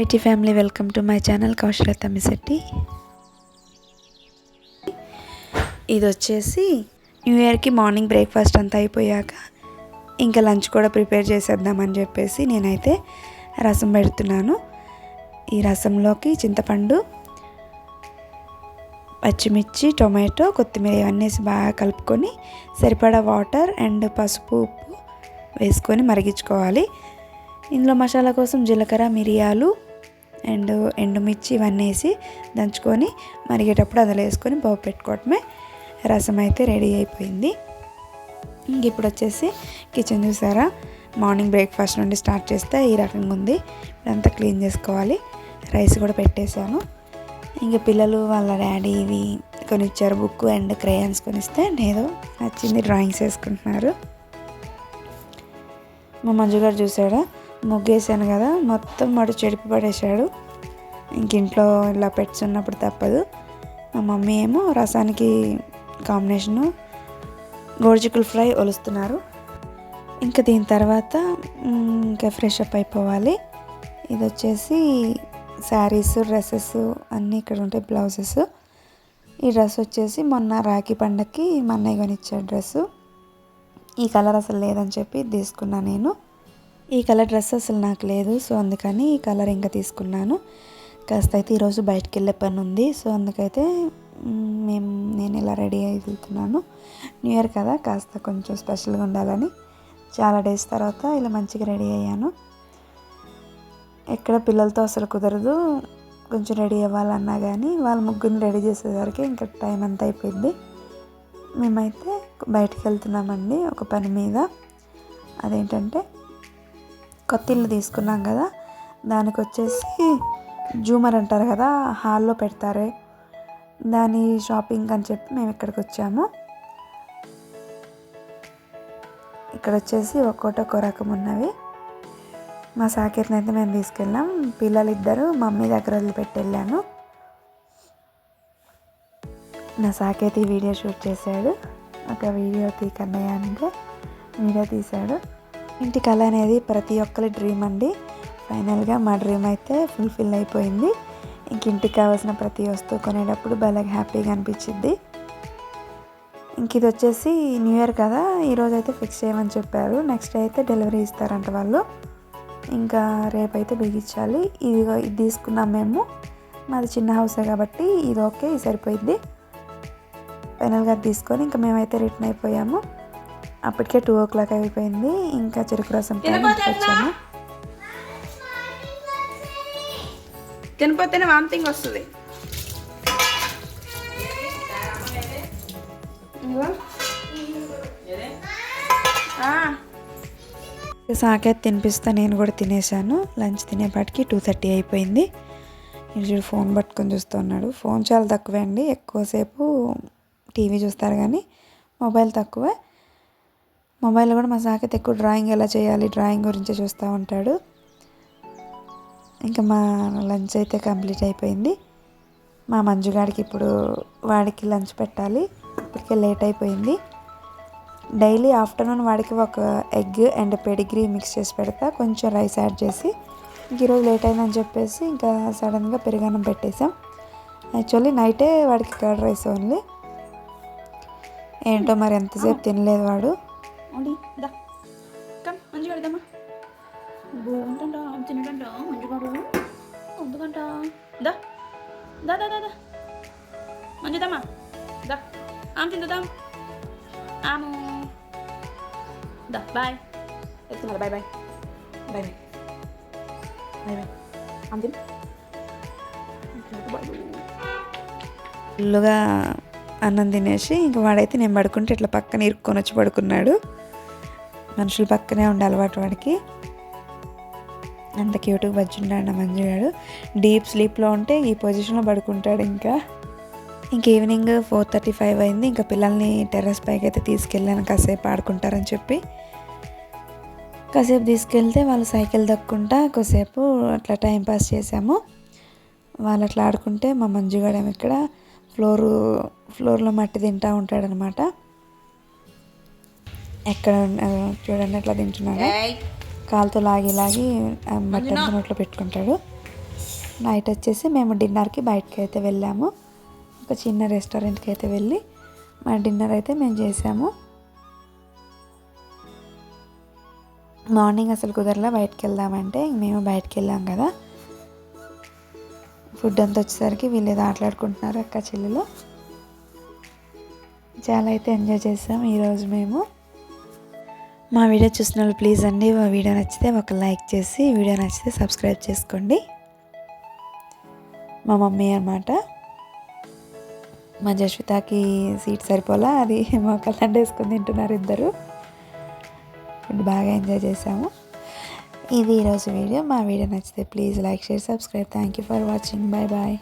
IT family welcome to my channel Kaushala Tammisetti. ఇది వచ్చేసి new ఇయర్కి మార్నింగ్ బ్రేక్ఫాస్ట్ అంతా అయిపోయాక ఇంకా లంచ్ కూడా ప్రిపేర్ చేసేద్దామని చెప్పేసి నేనైతే రసం పెడుతున్నాను. ఈ రసంలోకి చింతపండు, పచ్చిమిర్చి, టొమాటో, కొత్తిమీర ఇవన్నీ బాగా కలుపుకొని సరిపడా వాటర్ అండ్ పసుపు, ఉప్పు వేసుకొని మరిగించుకోవాలి. ఇందులో మసాలా కోసం జీలకర్ర, మిరియాలు అండ్ ఎండుమిర్చి ఇవన్నీ వేసి దంచుకొని మరిగేటప్పుడు అందులో వేసుకొని పోపు పెట్టుకోవటమే. రసం అయితే రెడీ అయిపోయింది. ఇంక ఇప్పుడు వచ్చేసి కిచెన్ చూసారా, మార్నింగ్ బ్రేక్ఫాస్ట్ నుండి స్టార్ట్ చేస్తే ఈ రకంగా ఉంది. ఇదంతా క్లీన్ చేసుకోవాలి. రైస్ కూడా పెట్టేశాను. ఇంకా పిల్లలు వాళ్ళ డాడీ ఇవి కొనిచ్చారు, బుక్ అండ్ క్రేయాన్స్ కొనిస్తే ఏదో నచ్చింది డ్రాయింగ్స్ వేసుకుంటున్నారు. మా మంజుగారు చూసాడా, ముగ్గేసాను కదా మొత్తం వాడు చెడిపి పడేశాడు. ఇంక ఇంట్లో ఇలా పెట్స్ ఉన్నప్పుడు తప్పదు. మా మమ్మీ ఏమో రసానికి కాంబినేషను గోరుచిక్కుడు ఫ్రై ఒలుస్తున్నారు. ఇంకా దీని తర్వాత ఇంకా ఫ్రెష్ అప్ అయిపోవాలి. ఇది వచ్చేసి శారీస్, డ్రెస్సెస్ అన్నీ ఇక్కడ ఉంటాయి, బ్లౌజెస్. ఈ డ్రెస్ వచ్చేసి మొన్న రాఖీ పండగకి మా అన్నయ్య కొనిచ్చాడు డ్రెస్సు. ఈ కలర్ అసలు లేదని చెప్పి తీసుకున్నాను నేను. ఈ కలర్ డ్రెస్ అసలు నాకు లేదు, సో అందుకని ఈ కలర్ ఇంకా తీసుకున్నాను. కాస్త అయితే ఈరోజు బయటకు వెళ్ళే పని ఉంది, సో అందుకైతే నేను ఇలా రెడీ అయి వెళ్తున్నాను. న్యూ ఇయర్ కదా, కాస్త కొంచెం స్పెషల్గా ఉండాలని చాలా డేస్ తర్వాత ఇలా మంచిగా రెడీ అయ్యాను. ఎక్కడ పిల్లలతో అసలు కుదరదు, కొంచెం రెడీ అవ్వాలన్నా కానీ వాళ్ళ ముగ్గురిని రెడీ చేసేసరికి ఇంకా టైం అంతా అయిపోయింది. మేమైతే బయటికి వెళ్తున్నామండి ఒక పని మీద. అదేంటంటే కొత్త ఇల్లు తీసుకున్నాం కదా, దానికి వచ్చేసి జూమర్ అంటారు కదా, హాల్లో పెడతారే, దాని షాపింగ్ అని చెప్పి మేము ఇక్కడికి వచ్చాము. ఇక్కడ వచ్చేసి ఒక్కో రకం ఉన్నవి. మా సాకేత్ని అయితే మేము తీసుకెళ్ళాం. పిల్లలు ఇద్దరు మమ్మీ దగ్గర వదిలిపెట్టి వెళ్ళాను. నా సాకేత్ ఈ వీడియో షూట్ చేశాడు. ఒక వీడియో తీకన్నయ్య అంటే వీడియో తీశాడు. ఇంటి కళ అనేది ప్రతి ఒక్కరి డ్రీమ్ అండి. ఫైనల్గా మా డ్రీమ్ అయితే ఫుల్ఫిల్ అయిపోయింది. ఇంక ఇంటికి కావాల్సిన ప్రతి వస్తువు కొనేటప్పుడు భలే హ్యాపీగా అనిపించింది. ఇంక ఇది వచ్చేసి న్యూ ఇయర్ కదా, ఈరోజు అయితే ఫిక్స్ చేయమని చెప్పారు. నెక్స్ట్ అయితే డెలివరీ ఇస్తారంట వాళ్ళు. ఇంకా రేపైతే బిగించాలి. ఇది తీసుకున్నాం మేము. మాది చిన్న హౌసే కాబట్టి ఇది ఓకే, ఇది సరిపోయింది. ఫైనల్గా తీసుకొని ఇంకా మేమైతే రిటర్న్ అయిపోయాము. అప్పటికే 2 o'clock అయిపోయింది. ఇంకా చెరుకు రసం వచ్చాము. తినపోతేనే వామిటింగ్ వస్తుంది. సాకేత్ తినిపిస్తా నేను కూడా తినేసాను. లంచ్ తినేపాటికి 2:30 అయిపోయింది. చూడు ఫోన్ పట్టుకొని చూస్తున్నాడు. ఫోన్ చాలా తక్కువే అండి, ఎక్కువసేపు టీవీ చూస్తారు కానీ మొబైల్ తక్కువే. మొబైల్లో కూడా మా సాకేత్ ఎక్కువ డ్రాయింగ్ ఎలా చేయాలి, డ్రాయింగ్ గురించి చూస్తూ ఉంటాడు. ఇంకా మా లంచ్ అయితే కంప్లీట్ అయిపోయింది. మా మంజుగాడికి ఇప్పుడు వాడికి లంచ్ పెట్టాలి. ఇప్పటికే లేట్ అయిపోయింది. డైలీ ఆఫ్టర్నూన్ వాడికి ఒక ఎగ్ అండ్ పెడిగ్రీ మిక్స్ చేసి పెడతా, కొంచెం రైస్ యాడ్ చేసి. ఇంక ఈరోజు లేట్ అయిందని చెప్పేసి ఇంకా సడన్గా పెరుగన్నం పెట్టేసాం. యాక్చువల్లీ నైటే వాడికి కర్డ్ రైస్ ఓన్లీ. ఏంటో మరి ఎంతసేపు తినలేదు వాడు. మంచిగా పెడదామా, బాగుంటుంటా తినడంట మంచిగాడు ఎందుకంట. దా దా దా దా మంచిదమ్మా, దా ఆమె తిందాం. ఆము దా బాయ్ ఎత్తున్నారు. Bye bye bye bye bye bye ఆమె తిను. ఫుల్లుగా అన్నం తినేసి ఇంక వాడైతే నేను పడుకుంటే ఇట్లా పక్కన ఇరుక్కొని వచ్చి పడుకున్నాడు. మనుషులు పక్కనే ఉండే అలవాటు వాడికి. అంత క్యూట్గా బజ్జున్నాడు మంజుగాడు. డీప్ స్లీప్లో ఉంటే ఈ పొజిషన్లో పడుకుంటాడు. ఇంకా ఈవినింగ్ 4:35 అయింది. ఇంకా పిల్లల్ని టెర్రస్ పైకి అయితే తీసుకెళ్ళాను, కాసేపు ఆడుకుంటారని చెప్పి. కాసేపు తీసుకెళ్తే వాళ్ళు సైకిల్ దక్కుంటా కాసేపు అట్లా టైంపాస్ చేసాము. వాళ్ళు అట్లా ఆడుకుంటే మా మంజుగాడేమో ఇక్కడ ఫ్లోర్లో మట్టి తింటూ ఉంటాడనమాట. ఎక్కడ చూడండి ఎట్లా తింటున్నాడు, కాలుతో లాగి మట్టి అంతా నోట్లో పెట్టుకుంటాడు. నైట్ వచ్చేసి మేము డిన్నర్కి బయటకి అయితే వెళ్ళాము. ఒక చిన్న రెస్టారెంట్కి అయితే వెళ్ళి మా డిన్నర్ అయితే మేము చేసాము. మార్నింగ్ అసలు కుదరలా బయటకు వెళ్దామంటే మేము బయటకు వెళ్ళాం కదా. ఫుడ్ అంతా వచ్చేసరికి వీళ్ళు ఏదో ఆటలాడుకుంటున్నారు అక్క చెల్లెలు. చాలా అయితే ఎంజాయ్ చేసాం ఈరోజు మేము. మా వీడియో చూసిన వాళ్ళు ప్లీజ్ అండి, మా వీడియో నచ్చితే ఒక లైక్ చేసి, వీడియో నచ్చితే సబ్స్క్రైబ్ చేసుకోండి. మా మమ్మీ అన్నమాట. మా జస్వితాకి సీట్ సరిపోలా, అది మా కళ్ళంట వేసుకొని తింటున్నారు ఇద్దరు. ఫుడ్ బాగా ఎంజాయ్ చేసాము. ఇది ఈరోజు వీడియో. మా వీడియో నచ్చితే please like, share, subscribe. Thank you for watching. Bye bye.